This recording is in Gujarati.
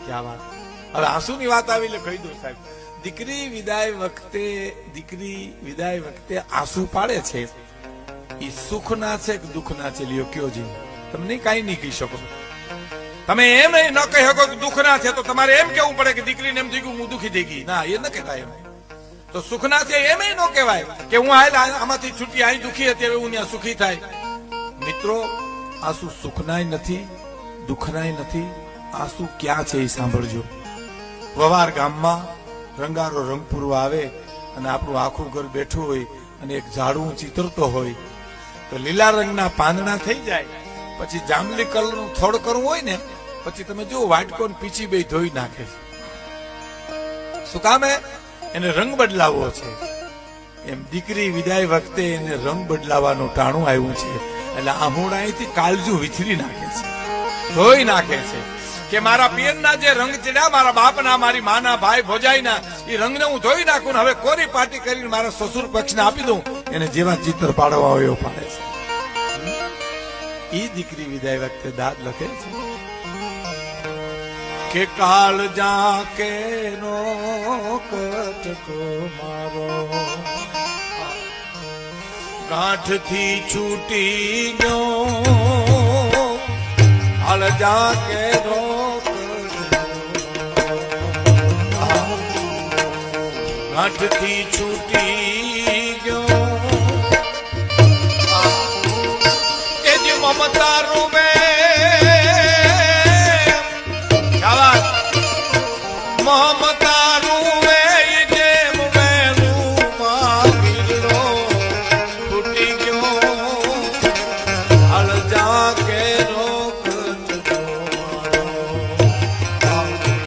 ક્યાં વાત. હવે આંસુની વાત આવી એટલે કહી દઉં સાહેબ, દીકરી વિદાય વખતે આંસુ પાડે છે, એ સુખના છે કે દુઃખના છે? લ્યો કયો જી, તમને કઈ નહીં કહી શકો. તમે એમ ન કહી શકો કે દુઃખના છે, તો તમારે એમ કેવું પડે કે દીકરીને એમ થઈ ગયું હું દુઃખી થઈ ગઈ. ના, એ ન કહેતા. એમ તો સુખના છે એમ ન કહેવાય કે હું આમાંથી છૂટી અહીં દુઃખી હતી, હવે હું ત્યાં સુખી થાય. મિત્રો, આંસુ સુખનાય નથી, દુઃખનાય નથી. આંસુ ક્યાં છે એ સાંભળજો. વવાર ગામમાં રંગારો રંગપુરો આવે અને આપણું આખું ઘર બેઠું હોય અને એક ઝાડવું ચિતરતો હોય, તો લીલા રંગના પાંદડા થઈ જાય, પછી જાંબલી કલરનું થોડ કરવું હોય ને, પછી તમે જો વાટકો પીછી બે ધોઈ નાખે છે. શું કામ? એને રંગ બદલાવવો છે. એમ દીકરી વિદાય વખતે એને રંગ બદલાવાનું ટાણું આવ્યું છે, એટલે આહુડાથી કાળજુ વિથરી નાખે છે, ધોઈ નાખે છે કે મારા પિયરના જે રંગ ચડ્યા, મારા બાપના, મારી માના, ભાઈ ભોજાઈના, એ રંગને હું ધોઈ નાખું ને હવે કોરી પાટી કરીને મારા સસુર પક્ષને આપી દઉં. એને જેવા ચિત્ર પાડવા હોય એવો પાડે છે. એ દીકરી વિદાય વખતે દાદ લખે છે કે કાળ જાકે નો કટકો મારો ગાંઠથી છૂટી ગયો, કાળ જાકે નો ગાંઠથી છૂટી